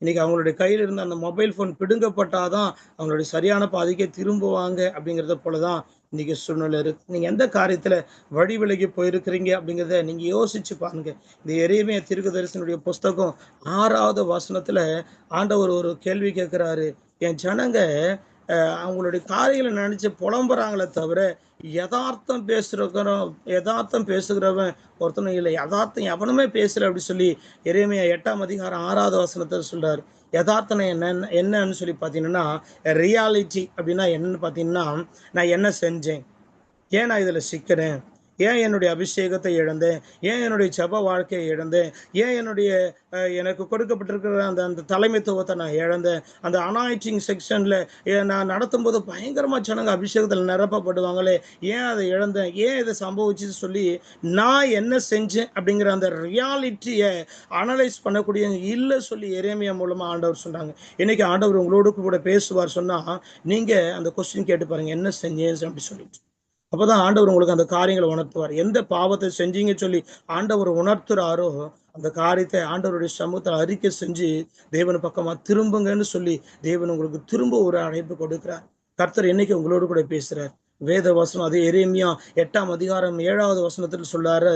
இன்னைக்கு அவங்களுடைய கையில் இருந்த அந்த மொபைல் ஃபோன் பிடுங்கப்பட்டாதான் அவங்களுடைய சரியான பாதைக்கே திரும்புவாங்க அப்படிங்கிறத போலதான் இன்னைக்கு சூழ்நிலை இருக்கு. நீங்க எந்த காரியத்துல வழி விலகி போயிருக்கிறீங்க அப்படிங்கிறத நீங்க யோசிச்சு பாருங்க. இந்த எரேமியா தீர்க்கதரிசனுடைய புஸ்தகம் 6வது வசனத்துல ஆண்டவர் ஒரு கேள்வி கேட்கிறாரு. என் ஜனங்க அவங்களுடைய காரியங்களை நினைச்சு புலம்புறாங்களே தவிர யதார்த்தம் பேசுகிறவன் ஒருத்தனும் இல்லை, யதார்த்தம் எவனுமே பேசல அப்படி சொல்லி எரேமியா 8ஆம் அதிகாரம் 6வது வசனத்தை சொல்றாரு. யதார்த்தம் என்னன்னு சொல்லி பார்த்தீங்கன்னா, ரியாலிட்டி அப்படின்னா என்னன்னு பார்த்தீங்கன்னா, நான் என்ன செஞ்சேன், ஏன் நான் இதுல சிக்கிறேன், ஏன் என்னுடைய அபிஷேகத்தை இழந்தேன், ஏன் என்னுடைய ஜப வாழ்க்கையை இழந்தேன், ஏன் என்னுடைய எனக்கு கொடுக்கப்பட்டிருக்கிற அந்த தலைமைத்துவத்தை நான் இழந்தேன், அந்த அனாயிட்டிங் செக்ஷன்ல நான் நடத்தும் போது பயங்கரமா ஜனங்க அபிஷேகத்தில் நிரப்பப்படுவாங்களே, ஏன் அதை இழந்தேன், ஏன் இதை சம்பவிச்சுன்னு சொல்லி நான் என்ன செஞ்சேன் அப்படிங்கிற அந்த ரியாலிட்டியை அனலைஸ் பண்ணக்கூடிய இல்லை சொல்லி எரேமியா மூலமா ஆண்டவர் சொன்னாங்க. இன்னைக்கு ஆண்டவர் உங்களோடு கூட பேசுவார். சொன்னா நீங்க அந்த கொஸ்டின் கேட்டு பாருங்க, என்ன செஞ்சேன் அப்படி சொல்லிட்டு. அப்பதான் ஆண்டவர் உங்களுக்கு அந்த காரியங்களை உணர்த்துவார். எந்த பாவத்தை செஞ்சீங்க சொல்லி ஆண்டவர் உணர்த்துறாரோ அந்த காரியத்தை ஆண்டவருடைய சமூகத்தை அறிக்கை செஞ்சு தேவன் பக்கமா திரும்புங்கன்னு சொல்லி தேவன் உங்களுக்கு திரும்ப ஒரு அழைப்பு கொடுக்கிறார். கர்த்தர் என்னைக்கு உங்களோடு கூட பேசுறார். வேத வசனம் அதே எரேமியா 8ஆம் அதிகாரம் 7வது வசனத்தில் சொல்றாரு,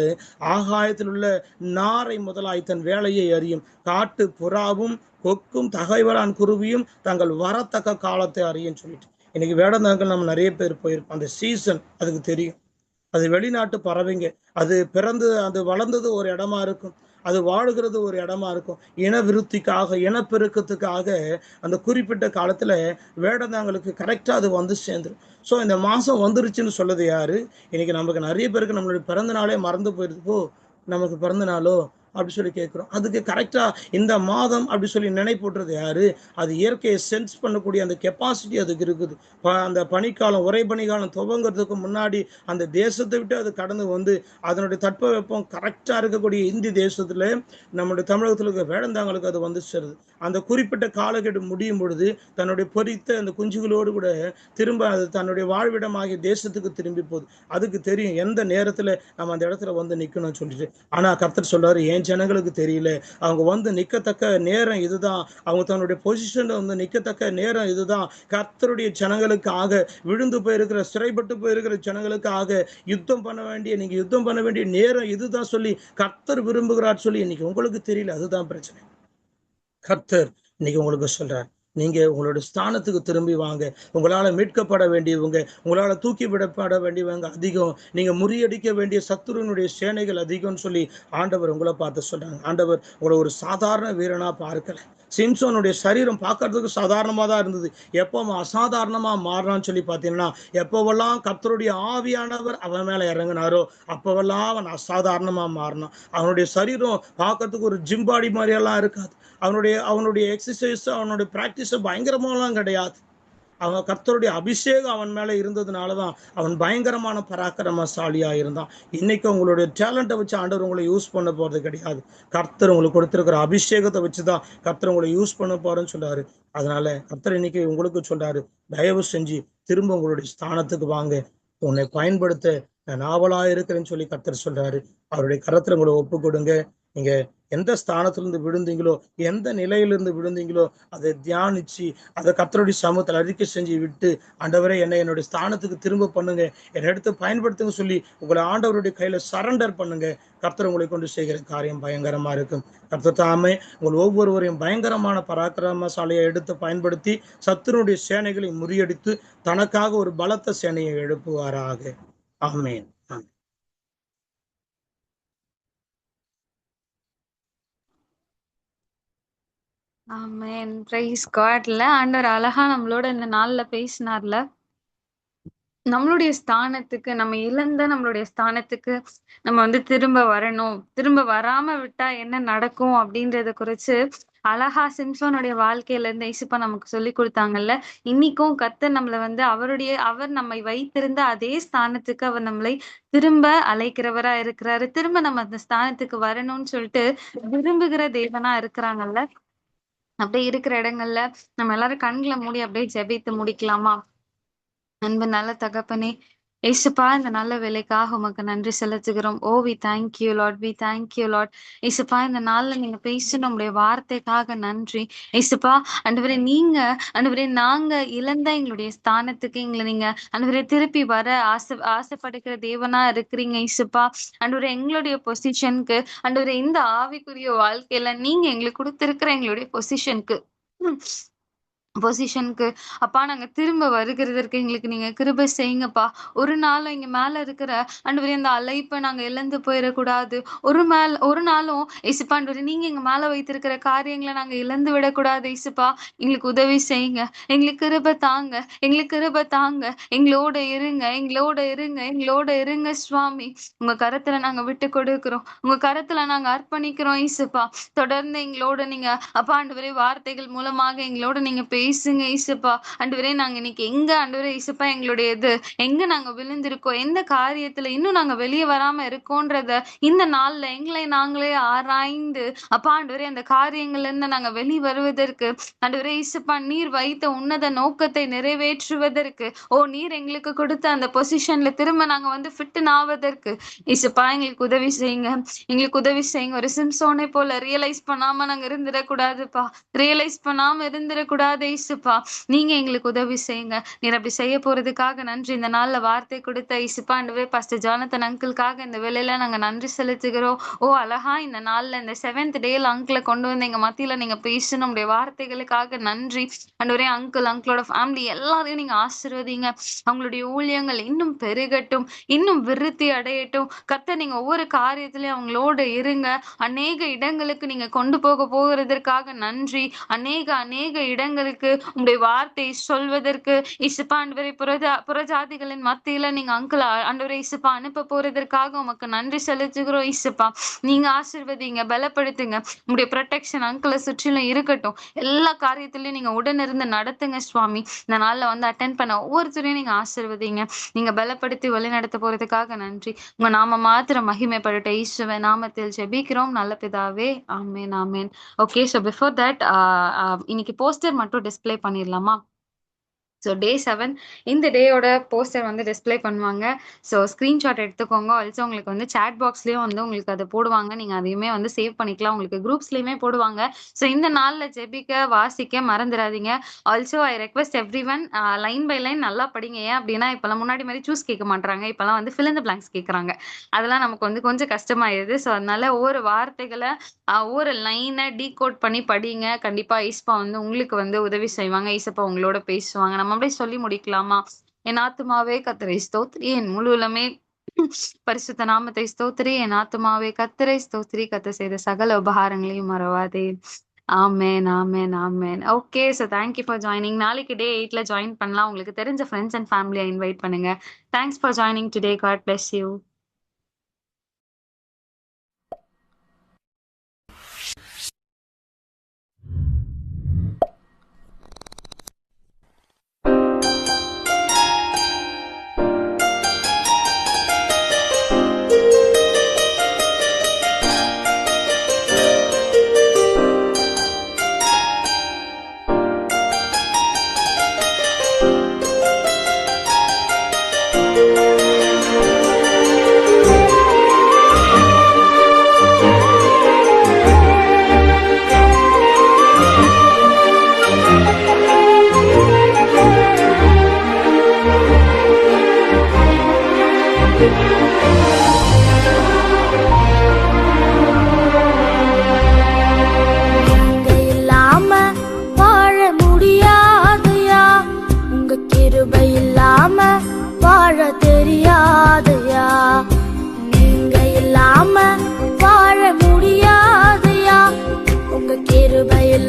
ஆகாயத்தில் உள்ள நாரை முதலாய் தன் வேலையை அறியும், காட்டு புறாவும் கொக்கும் தகைவலான் குருவியும் தங்கள் வரத்தக்க காலத்தை அறியும் சொல்லிட்டு. இன்னைக்கு வேடந்தாங்கள் நம்ம நிறைய பேர் போயிருப்போம். அந்த சீசன் அதுக்கு தெரியும். அது வெளிநாட்டு பறவைங்க, அது பிறந்து அது வளர்ந்தது ஒரு இடமா இருக்கும், அது வாழுகிறது ஒரு இடமா இருக்கும். இன விருத்திக்காக, இனப்பெருக்கத்துக்காக அந்த குறிப்பிட்ட காலத்துல வேடந்தாங்களுக்கு கரெக்டா அது வந்து சேர்ந்துடும். ஸோ இந்த மாசம் வந்துருச்சுன்னு சொல்லுது யாரு? இன்னைக்கு நமக்கு நிறைய பேருக்கு நம்மளுடைய பிறந்த நாளே மறந்து போயிருப்போ, நமக்கு பிறந்த நாளோ அப்படி சொல்லி கேட்கிறோம். அதுக்கு கரெக்டா இந்த மாதம் அப்படி சொல்லி நினைப்பூட்டுறது யாரு? அது இயற்கையை சென்ஸ் பண்ணக்கூடிய அந்த கெப்பாசிட்டி அதுக்கு இருக்குது. அந்த பனிக்காலம், உரை பனிக்காலம் துவங்கிறதுக்கு முன்னாடி அந்த தேசத்தை விட்டு அது கடந்து வந்து அதனுடைய தட்பவெப்பம் கரெக்டா இருக்கக்கூடிய இந்திய தேசத்துல நம்முடைய தமிழகத்துல இருக்க வேடந்தாங்களுக்கு அது வந்து சேருது. அந்த குறிப்பிட்ட காலக்கெடு முடியும் பொழுது தன்னுடைய பொறித்த அந்த குஞ்சுகளோடு கூட திரும்ப அது தன்னுடைய வாழ்விடமாகிய தேசத்துக்கு திரும்பி போகுது. அதுக்கு தெரியும் எந்த நேரத்துல நம்ம அந்த இடத்துல வந்து நிக்கணும்னு சொல்லிட்டு. ஆனா கர்த்தர் சொல்றாரு, ஏன் ஜனங்களுக்கு தெரியல, அவங்க வந்து நிக்கத்தக்க நேரம் இதுதான், அவங்க தன்னுடைய பொசிஷன்ல வந்து நிக்கத்தக்க நேரம் இதுதான். கர்த்தருடைய ஜனங்களுக்காக, விழுந்து போயிருக்கிற சிறைப்பட்டு போயிருக்கிற ஜனங்களுக்காக யுத்தம் பண்ண வேண்டிய நேரம் இதுதான் சொல்லி கர்த்தர் விரும்புகிறார் சொல்லி இன்னைக்கு உங்களுக்கு தெரியல. அதுதான் பிரச்சனை. கர்த்தர் இன்னைக்கு உங்களுக்கு சொல்றார், நீங்க உங்களோட ஸ்தானத்துக்கு திரும்பி வாங்க. உங்களால மீட்கப்பட வேண்டியவங்க, உங்களால தூக்கி விடப்பட வேண்டியவங்க அதிகம், நீங்க முறியடிக்க வேண்டிய சத்துருனுடைய சேனைகள் அதிகம்னு சொல்லி ஆண்டவர் உங்களை பார்த்து சொல்றாங்க. ஆண்டவர் உங்களை ஒரு சாதாரண வீரனா பார்க்கல. சிம்சோனுடைய சரீரம் பார்க்கறதுக்கு சாதாரணமா தான் இருந்தது. எப்போ அசாதாரணமா மாறினான்னு சொல்லி பார்த்தீங்கன்னா, எப்போவெல்லாம் கர்த்தருடைய ஆவியானவர் அவன் மேல இறங்கினாரோ அப்போவெல்லாம் அவன் அசாதாரணமா மாறினான். அவனுடைய சரீரம் பார்க்கறதுக்கு ஒரு ஜிம்பாடி மாதிரியெல்லாம் இருக்காது. அவனுடைய எக்ஸசைஸ், அவனுடைய பிராக்டிஸ் பயங்கரமாலாம் கிடையாது. அவன் கர்த்தருடைய அபிஷேகம் அவன் மேல இருந்ததுனாலதான் அவன் பயங்கரமான பராக்கிரமசாலியா இருந்தான். இன்னைக்கு உங்களுடைய டேலண்ட்டை வச்சு ஆண்டவர் உங்களை யூஸ் பண்ண போறது கிடையாது. கர்த்தர் உங்களுக்கு கொடுத்திருக்கிற அபிஷேகத்தை வச்சுதான் கர்த்தர் உங்களை யூஸ் பண்ண போறேன்னு சொல்றாரு. அதனால கர்த்தர் இன்னைக்கு உங்களுக்கு சொல்றாரு, தயவு செஞ்சு திரும்ப உங்களுடைய ஸ்தானத்துக்கு வாங்க, உன்னை பயன்படுத்த நான் ஆவலா இருக்கிறேன்னு சொல்லி கர்த்தர் சொல்றாரு. அவருடைய கரத்துல உங்களை ஒப்பு கொடுங்க. நீங்க எந்த ஸ்தானத்திலிருந்து விழுந்தீங்களோ, எந்த நிலையிலிருந்து விழுந்தீங்களோ, அதை தியானிச்சு அதை கர்த்தருடைய சமூகத்தில் அறிக்கை செஞ்சு விட்டு, ஆண்டவரே என்னை என்னுடைய ஸ்தானத்துக்கு திரும்ப பண்ணுங்க, என்னை எடுத்து பயன்படுத்துங்க சொல்லி உங்களை ஆண்டவருடைய கையில சரண்டர் பண்ணுங்க. கர்த்தர் உங்களை கொண்டு செய்கிற காரியம் பயங்கரமா இருக்கும். கர்த்தர் தாமே உங்கள் ஒவ்வொருவரையும் பயங்கரமான பராக்கிரமசாலையை எடுத்து பயன்படுத்தி சத்துருடைய சேனைகளை முறியடித்து தனக்காக ஒரு பலத்த சேனையை எழுப்புவாராக. ஆமென். ஆமென். பிரைஸ் காட்ல ஆண்டவர் அழகா நம்மளோட இந்த நாள்ல பேசினார்ல. நம்மளுடைய ஸ்தானத்துக்கு, நம்ம இழந்த நம்மளுடைய ஸ்தானத்துக்கு நம்ம வந்து திரும்ப வரணும், திரும்ப வராம விட்டா என்ன நடக்கும் அப்படின்றத குறிச்சு அழகா சிம்சோனுடைய வாழ்க்கையில இருந்து இயேசுப்பா நமக்கு சொல்லி கொடுத்தாங்கல்ல. இன்னைக்கும் கர்த்தர் நம்மள வந்து அவர் நம்மை வைத்திருந்த அதே ஸ்தானத்துக்கு அவர் நம்மளை திரும்ப அழைக்கிறவரா இருக்கிறாரு. திரும்ப நம்ம அந்த ஸ்தானத்துக்கு வரணும்னு சொல்லிட்டு விரும்புகிற தேவனா இருக்கிறாங்கல்ல. அப்படியே இருக்கிற இடங்கள்ல நம்ம எல்லாரும் கண்களை மூடி அப்படியே ஜெபித்து முடிக்கலாமா? அன்பு நல்ல தகப்பனே, ஏசுப்பா இந்த நல்ல வேலைக்காக உமக்கு நன்றி செலுத்துகிறோம். Oh we thank you lord, we thank you lord. ஏசுப்பா இந்த நாள்ல நீங்க பேசின உங்களுடைய வார்த்தைக்காக நன்றி. ஏசுப்பா ஆண்டவரே, நாங்க இழந்த எங்களுடைய ஸ்தானத்துக்கு எங்களை நீங்க ஆண்டவரே திருப்பி வர ஆசைப்படுகிற தேவனா இருக்கிறீங்க. ஏசுப்பா ஆண்டவரே, எங்களுடைய பொசிஷனுக்கு ஆண்டவரே, இந்த ஆவிக்குரிய வாழ்க்கையில நீங்க எங்களுக்கு கொடுத்திருக்கிற எங்களுடைய பொசிஷனுக்கு அப்பா நாங்க திரும்ப வருகிறதற்கு எங்களுக்கு நீங்க கிருபை செய்யுங்கப்பா. ஒரு நாளும் இங்க மேல இருக்கிற ஆண்டவரே அந்த அழைப்பை நாங்க இழந்து போயிடக்கூடாது. ஒரு நாளும் இயேசுப்பா ஆண்டவரே, நீங்க எங்க மேல வைத்திருக்கிற காரியங்களை நாங்க இழந்து விடக்கூடாது. இயேசுப்பா எங்களுக்கு உதவி செய்யுங்க, எங்களுக்கு கிருபை தாங்க, எங்களுக்கு கிருபை தாங்க. எங்களோட இருங்க, எங்களோட இருங்க, எங்களோட இருங்க சுவாமி. உங்க கரத்துல நாங்க விட்டு கொடுக்கிறோம், உங்க கரத்துல நாங்க அர்ப்பணிக்கிறோம். இயேசுப்பா தொடர்ந்து எங்களோட நீங்க அப்பா ஆண்டவரே வார்த்தைகள் மூலமாக எங்களோட நீங்க பேசுங்க. இயேசுப்பா ஆண்டவரே, நாங்க இன்னைக்கு எங்க ஆண்டவரே இயேசுப்பா எங்களுடைய எங்க நாங்க விழுந்திருக்கோம், எந்த காரியத்துல இன்னும் நாங்க வெளியே வராம இருக்கோன்றத இந்த நாள்ல எங்களை நாங்களே ஆராய்ந்து அப்பா ஆண்டவரே அந்த காரியங்கள்ல இருந்து நாங்க வெளி வருவதற்கு ஆண்டவரே இயேசுப்பா நீர் வைத்த உன்னத நோக்கத்தை நிறைவேற்றுவதற்கு நீர் எங்களுக்கு கொடுத்த அந்த பொசிஷன்ல திரும்ப நாங்க வந்து ஃபிட் ஆவதற்கு இயேசுப்பா எங்களுக்கு உதவி செய்யுங்க, எங்களுக்கு உதவி செய்யுங்க. ஒரு சிம்சோனை போல ரியலைஸ் பண்ணாம நாங்க இருந்துடக்கூடாதுப்பா, ரியலைஸ் பண்ணாம இருந்துடக்கூடாது. இயேசுப்பா நீங்க எங்களுக்கு உதவி செய்யுங்க. நீர் அப்படி செய்ய போறதுக்காக நன்றி. இந்த நாள்ல வார்த்தை கொடுத்த இயேசுப்பா ஆண்டவரே பாஸ்டர் ஜானத்தன் அங்கிளுக்காக இந்த வேலையில நாங்க நன்றி செலுத்துகிறோம். அழகா இந்த நாள்ல இந்த 7th டேல அங்கிளை கொண்டு வந்து எங்க மத்தியில நீங்க பேசணும் உடைய வார்த்தைகளுக்காக நன்றி. ஆண்டவரே அங்கிளோட ஃபேமிலி எல்லாரையும் நீங்க ஆசீர்வதிங்க. அவங்களுடைய ஊழியங்கள் இன்னும் பெருகட்டும், இன்னும் விருத்தி அடையட்டும். கர்த்தர் நீங்க ஒவ்வொரு காரியத்திலயும் அவங்களோட இருங்க. அநேக இடங்களுக்கு நீங்க கொண்டு போகிறதற்காக நன்றி. அநேக இடங்களுக்கு உங்களுடைய வார்த்தை சொல்வதற்கு இசுப்பா ஆண்டவரே புறஜாதிகளின் மத்தியில நீங்க அங்கிள் ஆண்டவரே இசுப்பா அனுப்ப போறதற்காக உமக்கு நன்றி செலுத்துகிறோம். இசுப்பா நீங்க ஆசீர்வதிங்க, பலப்படுத்துங்க. உங்களுடைய ப்ரொடெக்ஷன் அங்கிளை சுற்றிலும் இருக்கட்டும். எல்லா காரியத்திலயும் நீங்க உடனிருந்து நடத்துங்க சுவாமி. இந்த நாள்ல வந்து அட்டென்ட் பண்ண ஒவ்வொருத்தரையும் நீங்க ஆசீர்வதிங்க, நீங்க பலப்படுத்தி வழி நடத்த போறதுக்காக நன்றி. உங்க நாம மாத்திரம் மகிமைப்படட்ட இயேசுவின் நாமத்தில் ஜெபிக்கிறோம் நல்ல பிதாவே. ஆமென் amen. Okay, so before that இன்னைக்கு போஸ்டர் மட்டும் டிஸ்ப்ளே பண்ணிடலாமா? ஸோ டே 7 இந்த டேயோட போஸ்டர் வந்து டிஸ்ப்ளே பண்ணுவாங்க. ஸோ ஸ்க்ரீன்ஷாட் எடுத்துக்கோங்க. ஆல்சோ உங்களுக்கு வந்து சேட் பாக்ஸ்லேயும் வந்து உங்களுக்கு அதை போடுவாங்க. நீங்கள் அதையுமே வந்து சேவ் பண்ணிக்கலாம். உங்களுக்கு குரூப்ஸ்லேயுமே போடுவாங்க. ஸோ இந்த நாளில் ஜெபிக்க வாசிக்க மறந்துடாதீங்க. Also I request every one line by line நல்லா படிங்க. ஏன் அப்படின்னா இப்போல்லாம் முன்னாடி மாதிரி சூஸ் கேட்க மாட்டாங்க, இப்போல்லாம் வந்து fill in the blanks கேட்குறாங்க. அதெல்லாம் நமக்கு வந்து கொஞ்சம் கஷ்டமாயிருது. ஸோ அதனால ஒவ்வொரு வார்த்தைகளை ஒவ்வொரு லைனை டீகோட் பண்ணி படிங்க. கண்டிப்பா ஈஸ்பா வந்து உங்களுக்கு வந்து உதவி செய்வாங்க. ஈசப்பா உங்களோட பேசுவாங்க. நம்ம அப்படியே சொல்லி முடிக்கலாமா? என் ஆத்துமாவே கர்த்தரை ஸ்தோத்திரி, என் முழு உள்ளமே பரிசுத்த நாமத்தை ஸ்தோத்திரி, என் ஆத்துமாவே கர்த்தரை ஸ்தோத்திரி, கர்த்தர் செய்த சகல உபகாரங்களையும் மறவாதே. Amen amen amen. Okay, so thank you for joining. நாளைக்கு டே 8ல ஜாயின் பண்ணலாம். உங்களுக்கு தெரிஞ்ச ஃப்ரெண்ட்ஸ் அண்ட் ஃபேமிலியை இன்வைட் பண்ணுங்க. Thanks for joining today. God bless you.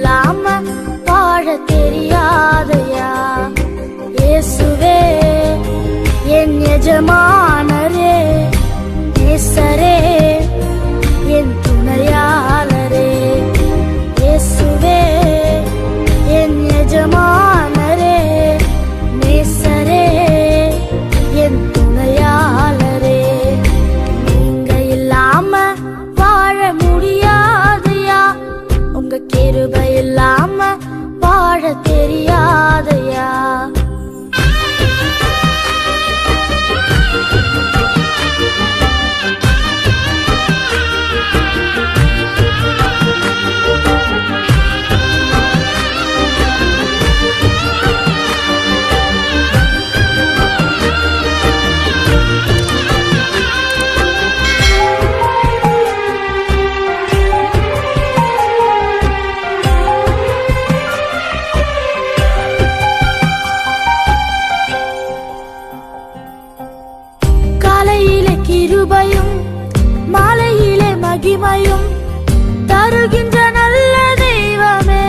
இல்லாம வாழ தெரியாதையா. இயேசுவே என் எஜமானரே, நேசரே, என் துணையாளரே. இயேசுவே என் எஜமானரே, நேசரே, என் துணையாளரே. நீங்க இல்லாம வாழ முடியாதையா, உங்க கிருபை இல்லாம வாழ தெரியாதையா. காலையிலே கிருபையும் மாலையிலே மகிமையும் தருகின்ற நல்ல தெய்வமே.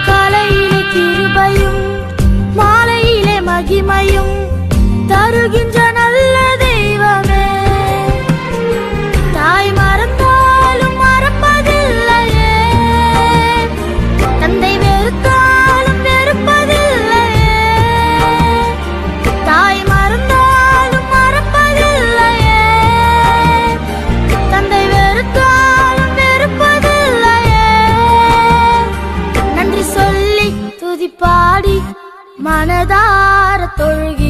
காலையிலே கிருபையும் மாலையிலே மகிமையும் தருகின்ற நல்ல தெய்வமே. தாய் மறந்தாலும் மறப்பதில்லையே, தந்தை வெறுத்தாலும் வெறுப்பதில்லையே. தாய் மறந்தாலும் மறப்பதில்லையே, தந்தை வெறுத்தாலும் வெறுப்பதில்லையே. நன்றி சொல்லி துதிப்பாடி மனதார தொழுகிறேன்.